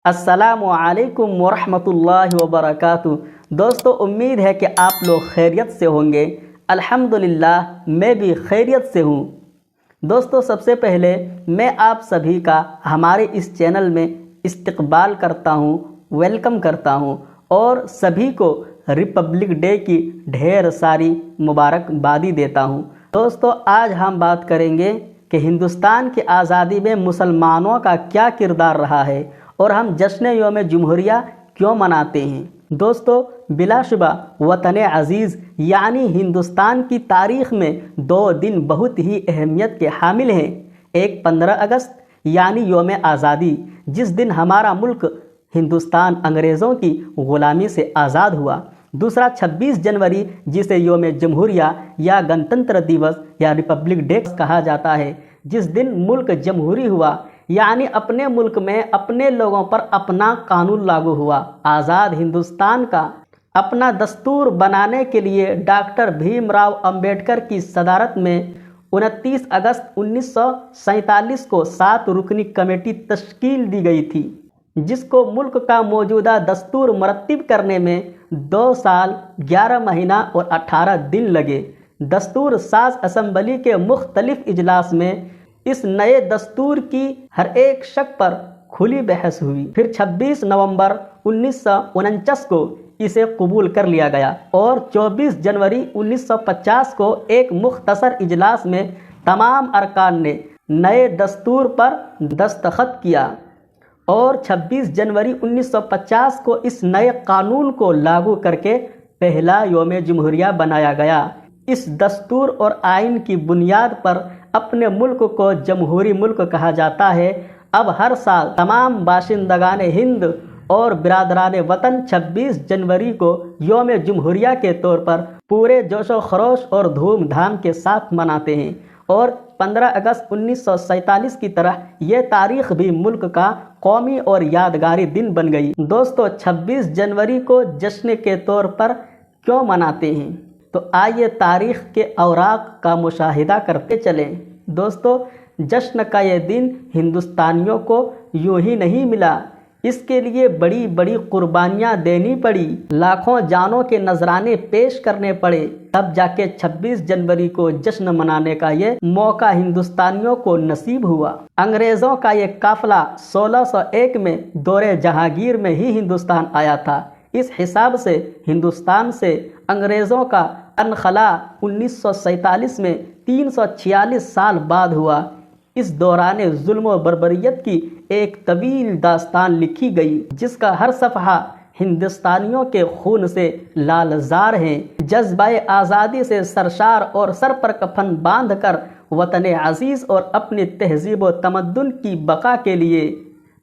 السلام علیکم ورحمۃ اللہ وبرکاتہ۔ دوستو، امید ہے کہ آپ لوگ خیریت سے ہوں گے۔ الحمدللہ میں بھی خیریت سے ہوں۔ دوستو، سب سے پہلے میں آپ سبھی کا ہمارے اس چینل میں استقبال کرتا ہوں، ویلکم کرتا ہوں اور سبھی کو ریپبلک ڈے کی ڈھیر ساری مبارکبادی دیتا ہوں۔ دوستو، آج ہم بات کریں گے کہ ہندوستان کی آزادی میں مسلمانوں کا کیا کردار رہا ہے اور ہم جشن یوم جمہوریہ کیوں مناتے ہیں۔ دوستو، بلا شبہ وطن عزیز یعنی ہندوستان کی تاریخ میں دو دن بہت ہی اہمیت کے حامل ہیں۔ ایک 15 اگست یعنی یوم آزادی، جس دن ہمارا ملک ہندوستان انگریزوں کی غلامی سے آزاد ہوا۔ دوسرا 26 جنوری، جسے یوم جمہوریہ یا گنتنتر دیوس یا ریپبلک ڈے کہا جاتا ہے، جس دن ملک جمہوری ہوا، یعنی اپنے ملک میں اپنے لوگوں پر اپنا قانون لاگو ہوا۔ آزاد ہندوستان کا اپنا دستور بنانے کے لیے ڈاکٹر بھیم راؤ امبیڈکر کی صدارت میں 29 اگست 1947 کو 7 رکنی کمیٹی تشکیل دی گئی تھی، جس کو ملک کا موجودہ دستور مرتب کرنے میں 2 سال 11 مہینہ اور 18 دن لگے۔ دستور ساز اسمبلی کے مختلف اجلاس میں اس نئے دستور کی ہر ایک شق پر کھلی بحث ہوئی۔ پھر 26 نومبر 1949 کو اسے قبول کر لیا گیا اور 24 جنوری 1950 کو ایک مختصر اجلاس میں تمام ارکان نے نئے دستور پر دستخط کیا اور 26 جنوری 1950 کو اس نئے قانون کو لاگو کر کے پہلا یوم جمہوریہ بنایا گیا۔ اس دستور اور آئین کی بنیاد پر اپنے ملک کو جمہوری ملک کہا جاتا ہے۔ اب ہر سال تمام باشندگان ہند اور برادران وطن 26 جنوری کو یوم جمہوریہ کے طور پر پورے جوش و خروش اور دھوم دھام کے ساتھ مناتے ہیں، اور 15 اگست 1947 کی طرح یہ تاریخ بھی ملک کا قومی اور یادگاری دن بن گئی۔ دوستو، 26 جنوری کو جشن کے طور پر کیوں مناتے ہیں؟ تو آئیے تاریخ کے اوراق کا مشاہدہ کرتے چلیں۔ دوستو، جشن کا یہ دن ہندوستانیوں کو یوں ہی نہیں ملا، اس کے لیے بڑی بڑی قربانیاں دینی پڑی، لاکھوں جانوں کے نذرانے پیش کرنے پڑے، تب جا کے 26 جنوری کو جشن منانے کا یہ موقع ہندوستانیوں کو نصیب ہوا۔ انگریزوں کا یہ قافلہ 1601 میں دور جہانگیر میں ہی ہندوستان آیا تھا۔ اس حساب سے ہندوستان سے انگریزوں کا انخلا 1947 میں 346 سال بعد ہوا۔ اس دوران ظلم و بربریت کی ایک طویل داستان لکھی گئی، جس کا ہر صفحہ ہندوستانیوں کے خون سے لالزار ہے۔ جذبہ آزادی سے سرشار اور سر پر کفن باندھ کر وطن عزیز اور اپنی تہذیب و تمدن کی بقا کے لیے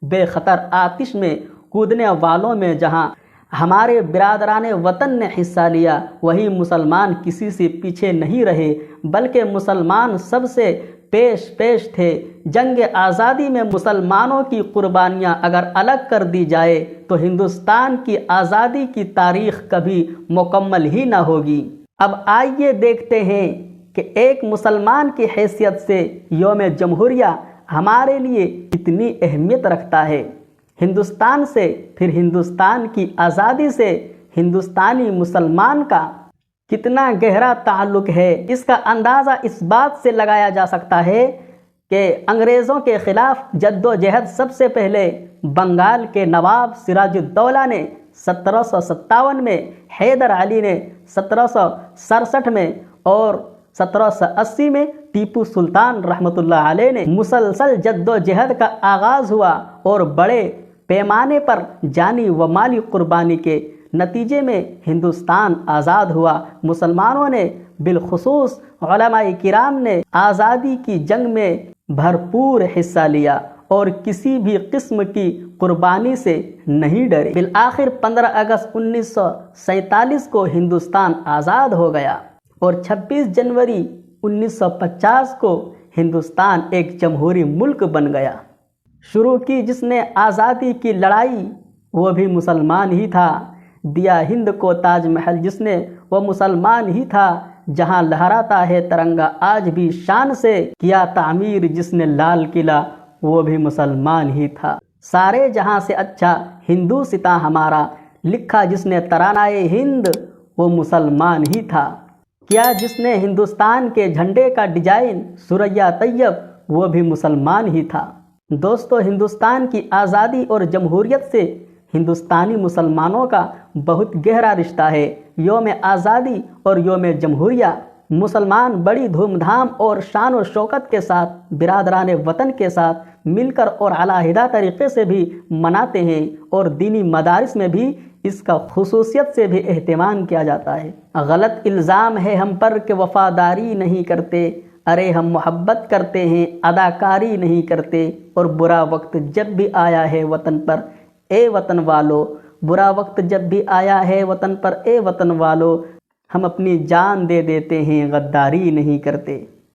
بے خطر آتش میں کودنے والوں میں جہاں ہمارے برادران وطن نے حصہ لیا، وہی مسلمان کسی سے پیچھے نہیں رہے، بلکہ مسلمان سب سے پیش تھے۔ جنگ آزادی میں مسلمانوں کی قربانیاں اگر الگ کر دی جائے تو ہندوستان کی آزادی کی تاریخ کبھی مکمل ہی نہ ہوگی۔ اب آئیے دیکھتے ہیں کہ ایک مسلمان کی حیثیت سے یوم جمہوریہ ہمارے لیے کتنی اہمیت رکھتا ہے۔ ہندوستان سے، پھر ہندوستان کی آزادی سے ہندوستانی مسلمان کا کتنا گہرا تعلق ہے، اس کا اندازہ اس بات سے لگایا جا سکتا ہے کہ انگریزوں کے خلاف جدوجہد سب سے پہلے بنگال کے نواب سراج الدولہ نے 1757 میں، حیدر علی نے 1767 میں اور 1780 میں ٹیپو سلطان رحمۃ اللہ علیہ نے مسلسل جدوجہد کا آغاز ہوا اور بڑے پیمانے پر جانی و مالی قربانی کے نتیجے میں ہندوستان آزاد ہوا۔ مسلمانوں نے، بالخصوص علماء کرام نے، آزادی کی جنگ میں بھرپور حصہ لیا اور کسی بھی قسم کی قربانی سے نہیں ڈرے۔ بالآخر 15 اگست 1947 کو ہندوستان آزاد ہو گیا اور 26 جنوری 1950 کو ہندوستان ایک جمہوری ملک بن گیا۔ شروع کی جس نے آزادی کی لڑائی وہ بھی مسلمان ہی تھا، دیا ہند کو تاج محل جس نے وہ مسلمان ہی تھا، جہاں لہراتا ہے ترنگا آج بھی شان سے، کیا تعمیر جس نے لال قلعہ وہ بھی مسلمان ہی تھا۔ سارے جہاں سے اچھا ہندو ستا ہمارا، لکھا جس نے ترانۂ ہند وہ مسلمان ہی تھا۔ کیا جس نے ہندوستان کے جھنڈے کا ڈیزائن ثریا طیب وہ بھی مسلمان ہی تھا۔ دوستو، ہندوستان کی آزادی اور جمہوریت سے ہندوستانی مسلمانوں کا بہت گہرا رشتہ ہے۔ یوم آزادی اور یوم جمہوریہ مسلمان بڑی دھوم دھام اور شان و شوکت کے ساتھ برادران وطن کے ساتھ مل کر اور علیحدہ طریقے سے بھی مناتے ہیں، اور دینی مدارس میں بھی اس کا خصوصیت سے بھی اہتمام کیا جاتا ہے۔ غلط الزام ہے ہم پر کہ وفاداری نہیں کرتے، ارے ہم محبت کرتے ہیں اداکاری نہیں کرتے، اور برا وقت جب بھی آیا ہے وطن پر اے وطن والو، برا وقت جب بھی آیا ہے وطن پر اے وطن والو، ہم اپنی جان دے دیتے ہیں غداری نہیں کرتے۔